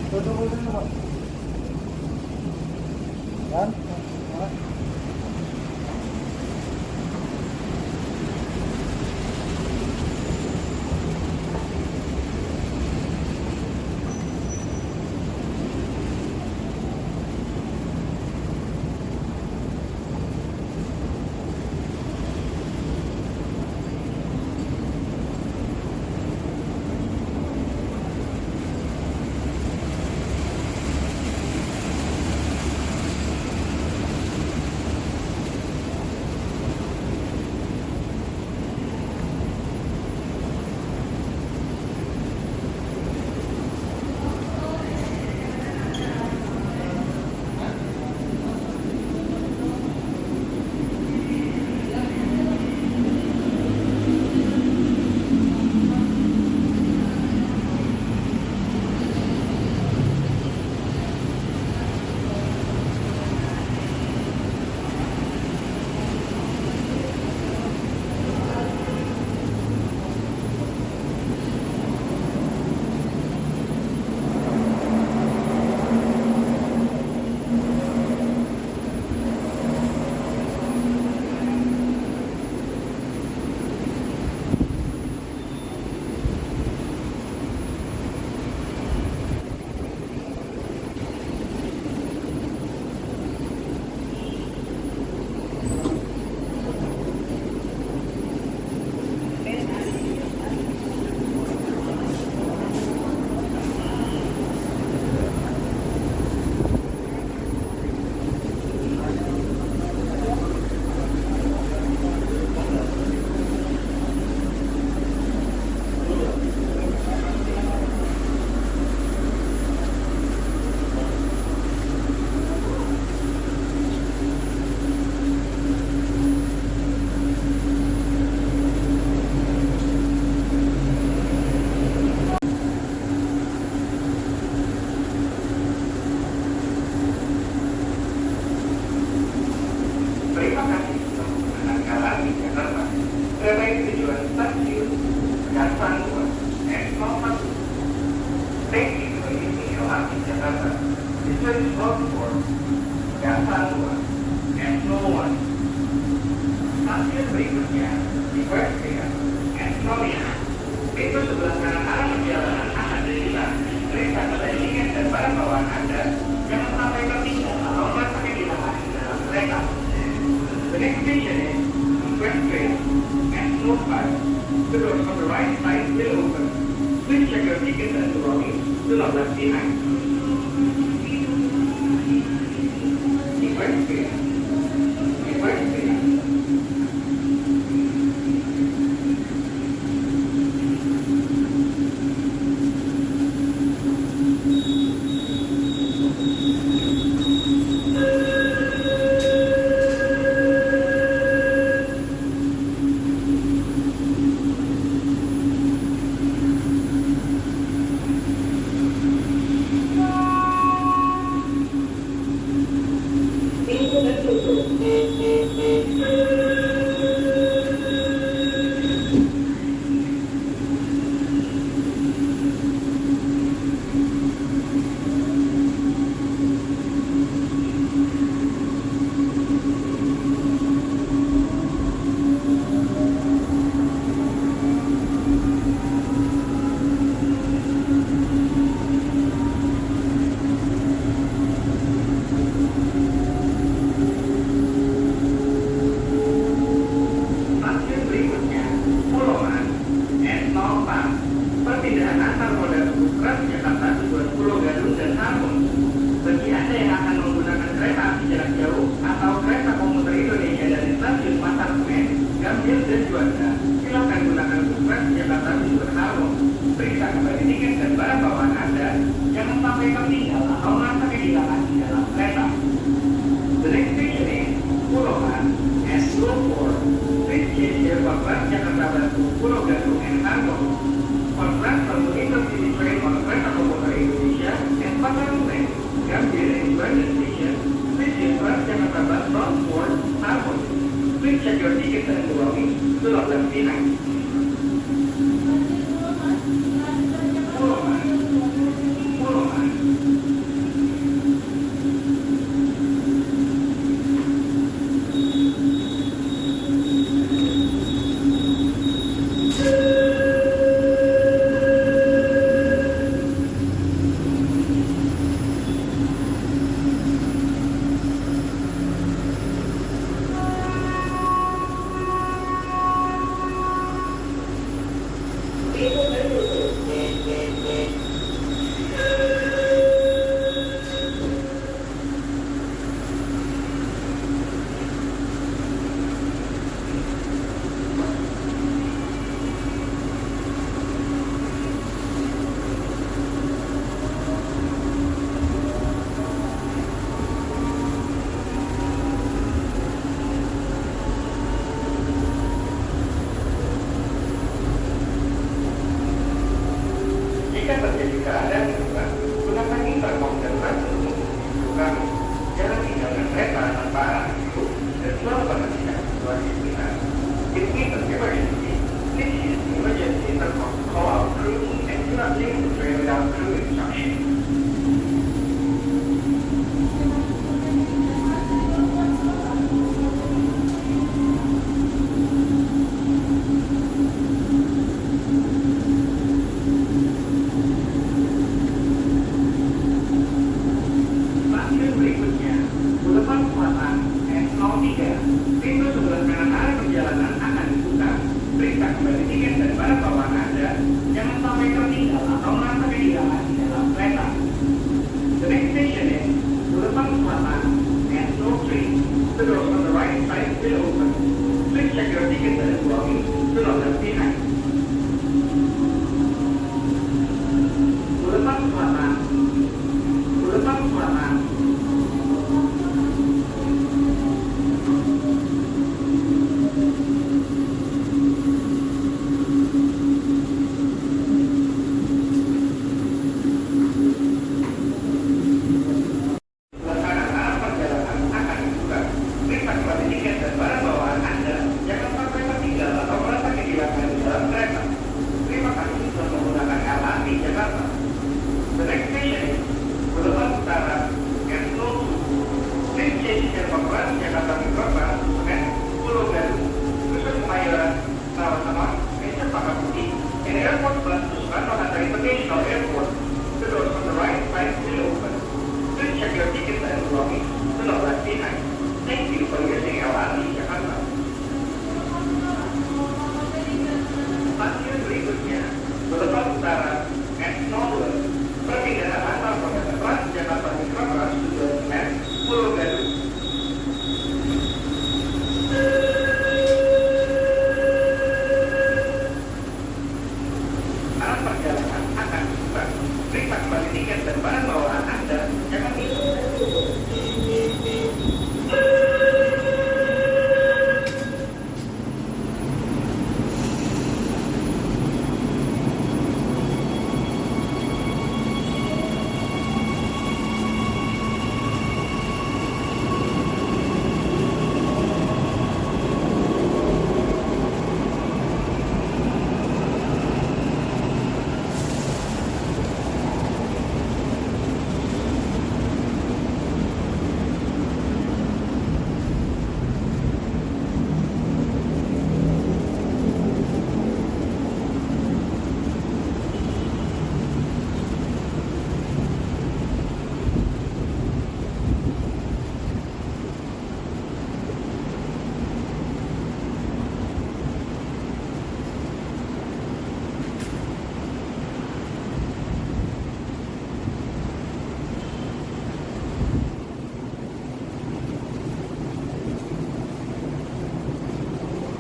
Tutup dulu, Pak. Kan? Terima kasih telah menggunakan KLRT Jakarta. Kereta ini tujuan stasiun Jakarta N01. Thank you for using LRT Jakarta. This is road for Jakarta N01. Stasiun berikutnya di Westfield N09. Pintu sebelah kanan arah perjalanan akan dibuka. Kereta pada tiket dan barang bawaan Anda jangan sampai tertinggal atau sampai hilang di dalam kereta. The next station is Westfield N05. The doors on the right side will open. Please check your tickets and belongings. Do not left behind. In Westfield. Perpindahan antar moda Transjakarta tujuan Pulau Gadung dan Ambon. Bagi Anda yang akan menggunakan kereta api jarak jauh atau kereta komuter Indonesia dari stasiun Pasar Senen, Gambir dan Juanda, silakan gunakan bus Transjakarta tujuan Ambon. Periksa kembali tiket dan barang bawaan Anda, jangan sampai tertinggal atau merasa kehilangan di dalam kereta. The next station is Puloman S04. Please change your Transjakarta Batu, Pulau Gadung and Ambon. For transfer to intercity train on kereta komuter Indonesia and Pasar Senen, Gambir and Juanda station, please use Transjakarta Bus from Ambon. Please check your tickets and belongings. Do not left behind.